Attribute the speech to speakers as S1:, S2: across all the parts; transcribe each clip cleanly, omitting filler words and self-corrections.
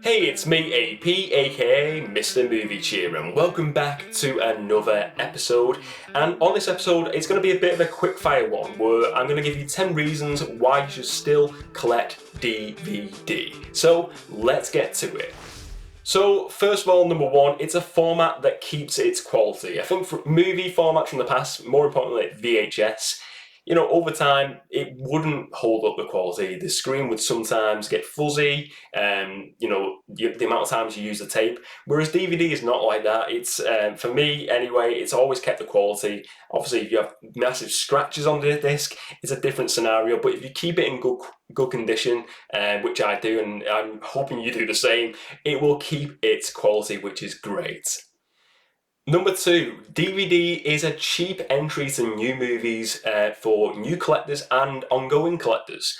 S1: Hey, it's me, AP, aka Mr. Movie Cheer, and welcome back to another episode. And on this episode, it's going to be a bit of a quick-fire one, where I'm going to give you 10 reasons why you should still collect DVD. So, let's get to it. So, first of all, number one, it's a format that keeps its quality. I think for movie formats from the past, more importantly VHS, over time, it wouldn't hold up the quality. The screen would sometimes get fuzzy, the amount of times you use the tape. Whereas DVD is not like that. It's, for me anyway, it's always kept the quality. Obviously, if you have massive scratches on the disc, it's a different scenario. But if you keep it in good condition, which I do, and I'm hoping you do the same, it will keep its quality, which is great. Number two, DVD is a cheap entry to new movies for new collectors and ongoing collectors.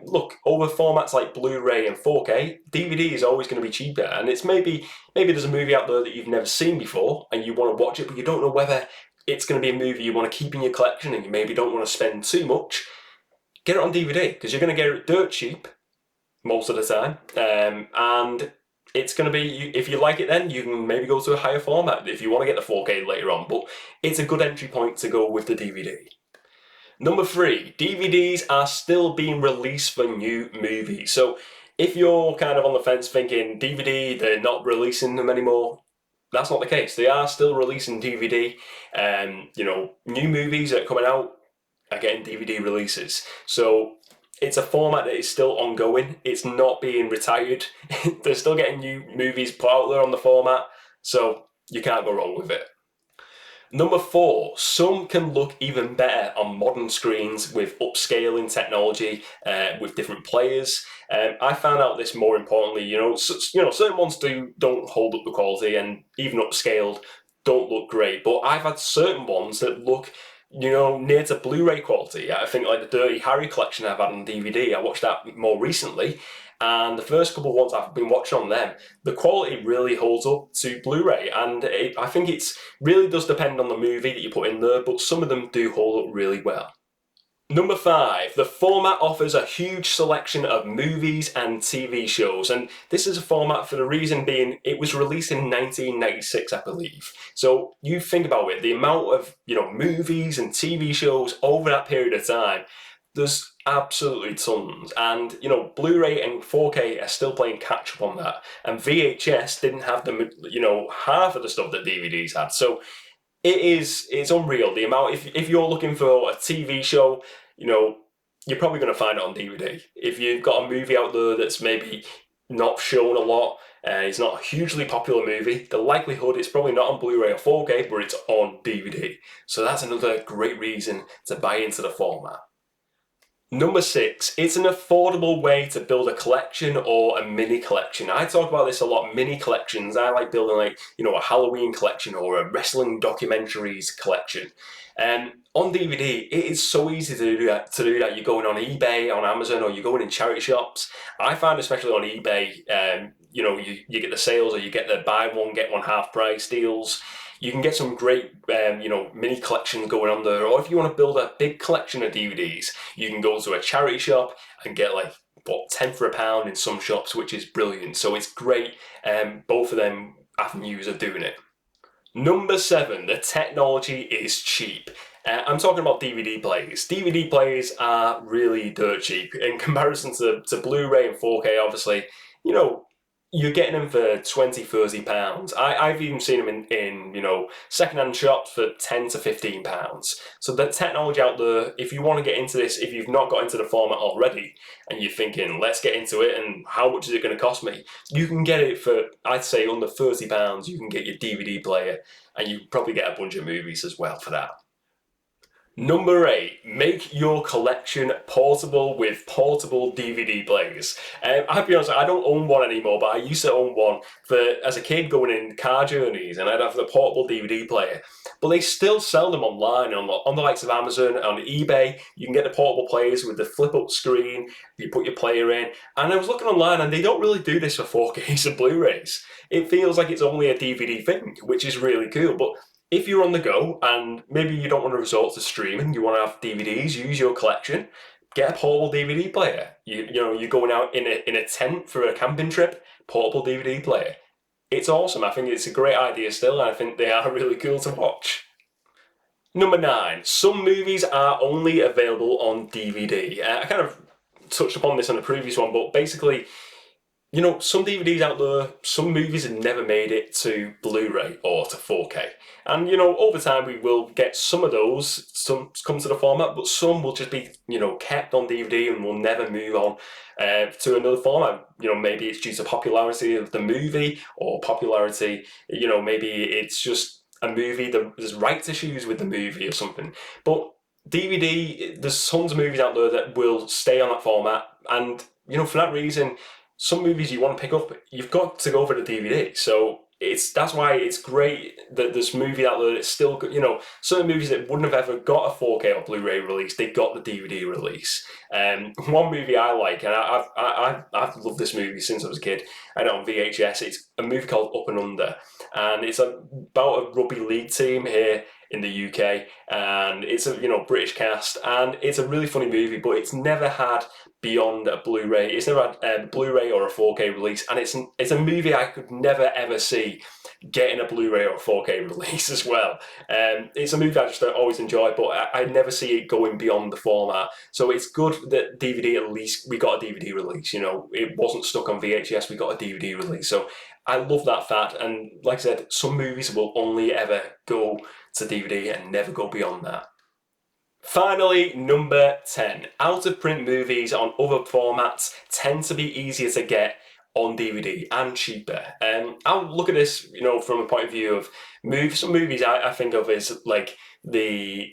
S1: Look, over formats like Blu-ray and 4K, DVD is always going to be cheaper, and it's maybe there's a movie out there that you've never seen before and you want to watch it, but you don't know whether it's going to be a movie you want to keep in your collection and you maybe don't want to spend too much. Get it on DVD because you're going to get it dirt cheap most of the time, and it's going to be, if you like it then, you can maybe go to a higher format if you want to get the 4K later on, but it's a good entry point to go with the DVD. Number three, DVDs are still being released for new movies. So if you're kind of on the fence thinking DVD, they're not releasing them anymore, that's not the case. They are still releasing DVD. New movies that are coming out are getting DVD releases. So it's a format that is still ongoing. It's not being retired. They're still getting new movies put out there on the format, so you can't go wrong with it. Number four, some can look even better on modern screens with upscaling technology, with different players. I found out this more importantly. Certain ones don't hold up the quality, and even upscaled don't look great. But I've had certain ones that look near to Blu-ray quality. I think like the Dirty Harry collection I've had on DVD, I watched that more recently, and the first couple of ones I've been watching on them, the quality really holds up to Blu-ray, and I think it's really does depend on the movie that you put in there, but some of them do hold up really well. Number five, the format offers a huge selection of movies and TV shows, and this is a format for the reason being it was released in 1996, I believe. So you think about it, the amount of movies and TV shows over that period of time, there's absolutely tons, and Blu-ray and 4K are still playing catch up on that, and VHS didn't have the half of the stuff that DVDs had. So it's unreal the amount. If you're looking for a TV show, you're probably going to find it on DVD. If you've got a movie out there that's maybe not shown a lot, it's not a hugely popular movie, the likelihood it's probably not on Blu-ray or 4K, but it's on DVD. So that's another great reason to buy into the format. Number six, it's an affordable way to build a collection or a mini collection. I talk about this a lot, mini collections. I like building a Halloween collection or a wrestling documentaries collection. On DVD, it is so easy to do that. You're going on eBay, on Amazon, or you're going in charity shops. I find especially on eBay, you get the sales or you get the buy one, get one half price deals. You can get some great, mini collections going on there. Or if you want to build a big collection of DVDs, you can go to a charity shop and get 10 for £1 in some shops, which is brilliant. So it's great. Both of them avenues of doing it. Number seven, the technology is cheap. I'm talking about DVD players. DVD players are really dirt cheap in comparison to Blu-ray and 4K, obviously. You're getting them for £20-30. I've even seen them in second-hand shops for £10 to £15. So the technology out there, if you want to get into this, if you've not got into the format already, and you're thinking, let's get into it, and how much is it going to cost me? You can get it for, I'd say, under £30. You can get your DVD player, and you probably get a bunch of movies as well for that. Number eight, make your collection portable with portable DVD players. I'll be honest, I don't own one anymore, but I used to own one as a kid going in car journeys, and I'd have the portable DVD player. But they still sell them online on the likes of Amazon, on eBay. You can get the portable players with the flip-up screen. You put your player in, and I was looking online, and they don't really do this for 4Ks and Blu-rays. It feels like it's only a DVD thing, which is really cool. But if you're on the go and maybe you don't want to resort to streaming, you want to have DVDs, use your collection, get a portable DVD player. You're going out in a tent for a camping trip, portable DVD player. It's awesome. I think it's a great idea still, and I think they are really cool to watch. Number 9, some movies are only available on DVD. I kind of touched upon this on the previous one, but basically, some DVDs out there, some movies have never made it to Blu-ray or to 4K. And, over time we will get some of those, some come to the format, but some will just be, kept on DVD and will never move on to another format. Maybe it's due to popularity of the movie or popularity, maybe it's just a movie, there's rights issues with the movie or something. But DVD, there's tons of movies out there that will stay on that format, and, for that reason, some movies you want to pick up, you've got to go for the DVD. So that's why it's great that there's movie out there that's still, certain movies that wouldn't have ever got a 4K or Blu-ray release, they got the DVD release. One movie I like, and I've loved this movie since I was a kid, I had it on VHS, it's a movie called Up and Under, and it's about a rugby league team here in the UK, and it's a British cast, and it's a really funny movie, but it's never had beyond a Blu-ray. It's never had a Blu-ray or a 4K release, and it's a movie I could never ever see getting a Blu-ray or a 4K release as well. It's a movie I just always enjoy, but I never see it going beyond the format. So it's good that DVD, at least we got a DVD release. It wasn't stuck on VHS, we got a DVD release. So I love that fact, and like I said, some movies will only ever go to DVD and never go beyond that. Finally, number 10. Out-of-print movies on other formats tend to be easier to get on DVD and cheaper. I'll look at this, from a point of view of movies. Some movies I think of as like the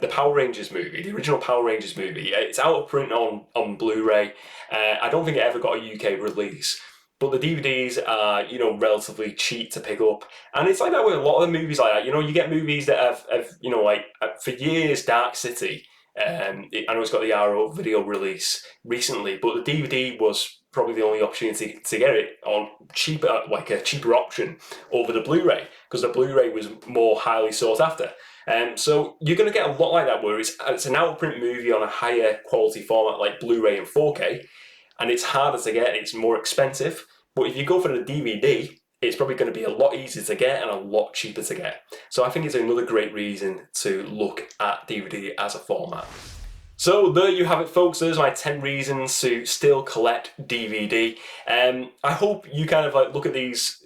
S1: Power Rangers movie, the original Power Rangers movie. It's out of print on Blu-ray. I don't think it ever got a UK release. But the DVDs are, relatively cheap to pick up. And it's like that with a lot of movies like that. You get movies that have for years, Dark City, I know it's got the RO video release recently, but the DVD was probably the only opportunity to get it on cheaper, like a cheaper option over the Blu-ray, because the Blu-ray was more highly sought after. So you're going to get a lot like that where it's an out-of-print movie on a higher quality format like Blu-ray and 4K, and it's harder to get, it's more expensive. But if you go for the DVD, it's probably going to be a lot easier to get and a lot cheaper to get. So I think it's another great reason to look at DVD as a format. So there you have it, folks. Those are my 10 reasons to still collect DVD. I hope you kind of look at these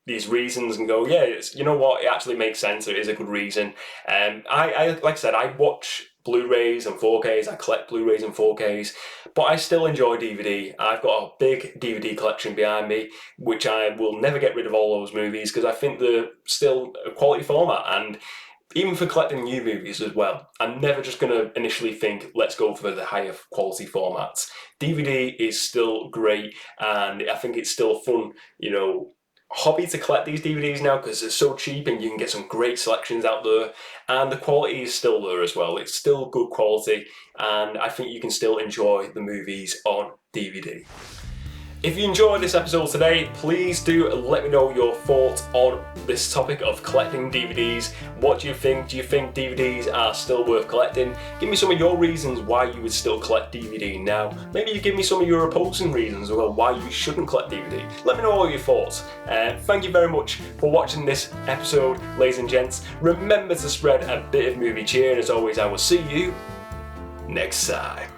S1: these reasons and go, yeah, you know what, it actually makes sense. It is a good reason. I like I said, I watch Blu-rays and 4Ks, I collect Blu-rays and 4Ks, but I still enjoy DVD. I've got a big DVD collection behind me, which I will never get rid of all those movies, because I think they're still a quality format, and even for collecting new movies as well, I'm never just going to initially think, let's go for the higher quality formats. DVD is still great, and I think it's still a fun, hobby to collect these DVDs now, because they're so cheap and you can get some great selections out there, and the quality is still there as well. It's still good quality, and I think you can still enjoy the movies on DVD. If you enjoyed this episode today, please do let me know your thoughts on this topic of collecting DVDs. What do you think? Do you think DVDs are still worth collecting? Give me some of your reasons why you would still collect DVD now. Maybe you give me some of your opposing reasons as well why you shouldn't collect DVD. Let me know all your thoughts. Thank you very much for watching this episode, ladies and gents. Remember to spread a bit of movie cheer, and as always, I will see you next time.